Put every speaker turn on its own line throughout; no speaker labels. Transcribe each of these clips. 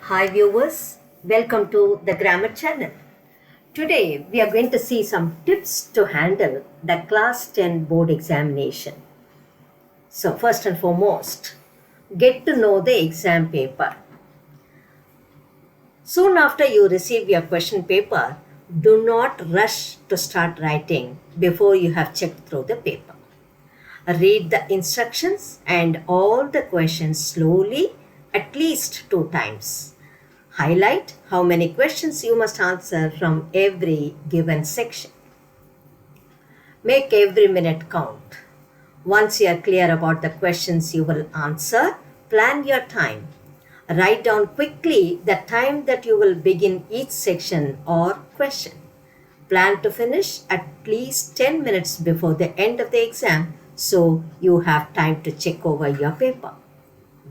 Hi viewers, welcome to the Grammar channel. Today we are going to see some tips to handle the class 10 board examination. So first and foremost, get to know the exam paper. Soon after you receive your question paper, do not rush to start writing before you have checked through the paper. Read the instructions and all the questions slowly at least 2 times. Highlight how many questions you must answer from every given section. Make every minute count. Once you are clear about the questions you will answer, plan your time. Write down quickly the time that you will begin each section or question. Plan to finish at least 10 minutes before the end of the exam so you have time to check over your paper.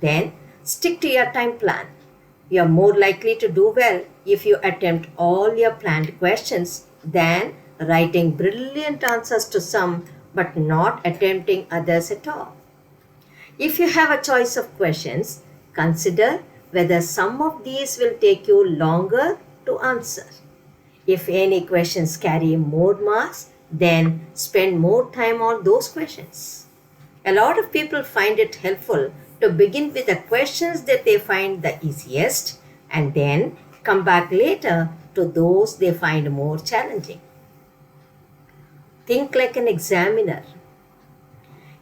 Then stick to your time plan. You are more likely to do well if you attempt all your planned questions than writing brilliant answers to some but not attempting others at all. If you have a choice of questions, consider whether some of these will take you longer to answer. If any questions carry more marks, then spend more time on those questions. A lot of people find it helpful to begin with the questions that they find the easiest and then come back later to those they find more challenging. Think like an examiner.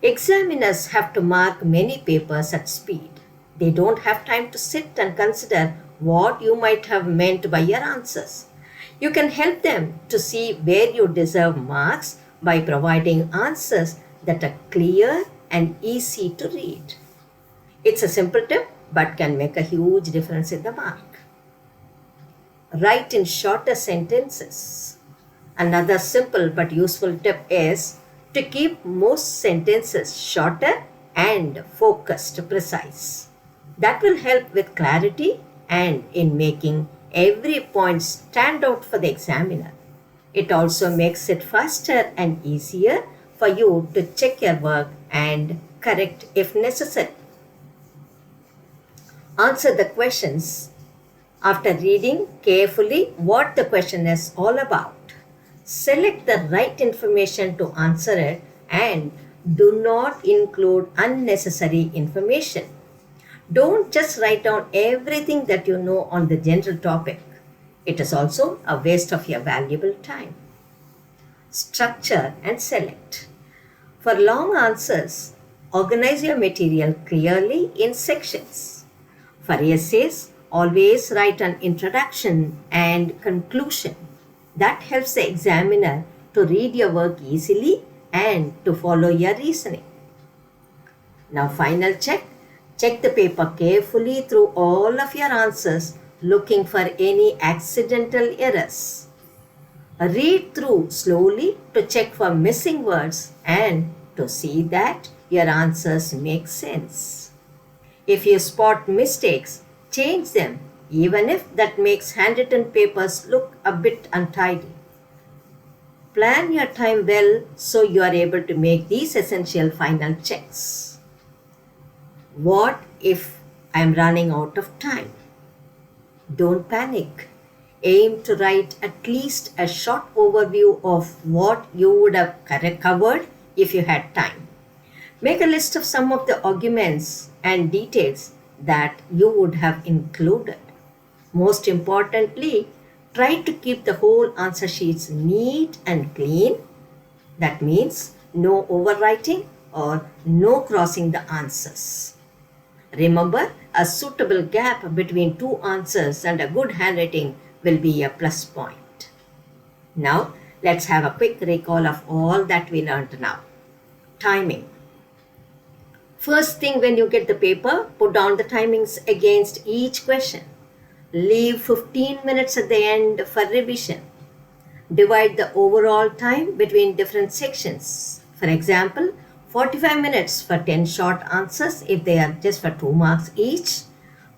Examiners have to mark many papers at speed. They don't have time to sit and consider what you might have meant by your answers. You can help them to see where you deserve marks by providing answers that are clear and easy to read. It's a simple tip but can make a huge difference in the mark. Write in shorter sentences. Another simple but useful tip is to keep most sentences shorter and focused, precise. That will help with clarity and in making every point stand out for the examiner. It also makes it faster and easier for you to check your work and correct if necessary. Answer the questions after reading carefully what the question is all about. Select the right information to answer it and do not include unnecessary information. Don't just write down everything that you know on the general topic. It is also a waste of your valuable time. Structure and select. For long answers, organize your material clearly in sections. For essays, always write an introduction and conclusion. That helps the examiner to read your work easily and to follow your reasoning. Now, final check. Check the paper carefully through all of your answers, looking for any accidental errors. Read through slowly to check for missing words and to see that your answers make sense. If you spot mistakes, change them, even if that makes handwritten papers look a bit untidy. Plan your time well so you are able to make these essential final checks. What if I am running out of time? Don't panic. Aim to write at least a short overview of what you would have covered if you had time. Make a list of some of the arguments and details that you would have included. Most importantly, try to keep the whole answer sheets neat and clean. That means no overwriting or no crossing the answers. Remember, a suitable gap between two answers and a good handwriting will be a plus point. Now, let's have a quick recall of all that we learned now. Timing. First thing when you get the paper, put down the timings against each question. Leave 15 minutes at the end for revision. Divide the overall time between different sections. For example, 45 minutes for 10 short answers if they are just for 2 marks each.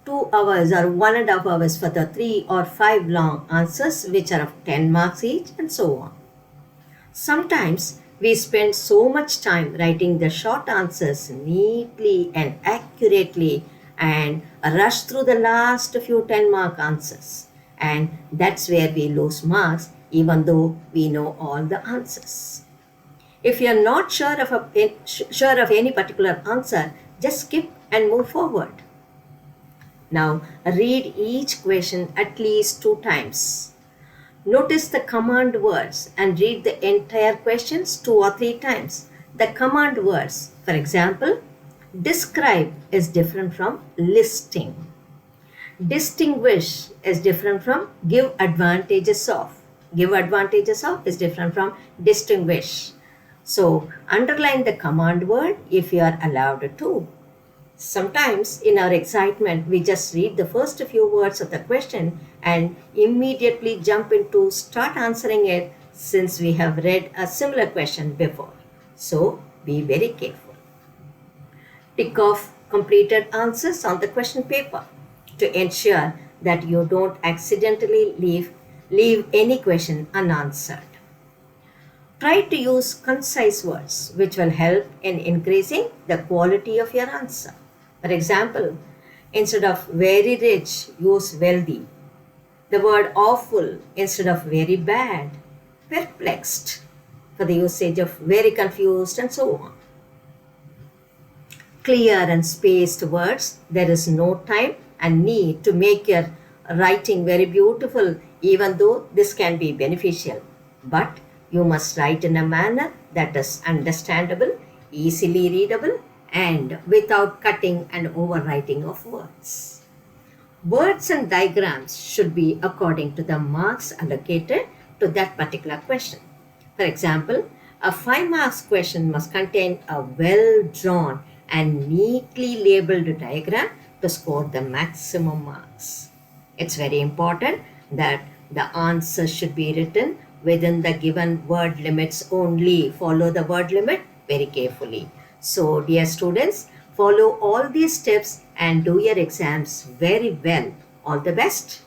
2 hours or 1.5 hours for the 3 or 5 long answers which are of 10 marks each, and so on. Sometimes we spend so much time writing the short answers neatly and accurately and rush through the last few 10-mark answers. And that's where we lose marks, even though we know all the answers. If you're not sure of any particular answer, just skip and move forward. Now, read each question at least 2 times. Notice the command words and read the entire questions 2 or 3 times. The command words, for example, describe is different from listing. Distinguish is different from give advantages of. Give advantages of is different from distinguish. So, underline the command word if you are allowed to. Sometimes in our excitement, we just read the first few words of the question and immediately jump into start answering it since we have read a similar question before. So be very careful. Tick off completed answers on the question paper to ensure that you don't accidentally leave any question unanswered. Try to use concise words which will help in increasing the quality of your answer. For example, instead of very rich, use wealthy. The word awful instead of very bad. Perplexed for the usage of very confused and so on. Clear and spaced words, there is no time and need to make your writing very beautiful, even though this can be beneficial. But you must write in a manner that is understandable, easily readable, and without cutting and overwriting of words. Words and diagrams should be according to the marks allocated to that particular question. For example, a 5 marks question must contain a well-drawn and neatly labeled diagram to score the maximum marks. It's very important that the answer should be written within the given word limits only. Follow the word limit very carefully. So, dear students, follow all these steps and do your exams very well. All the best.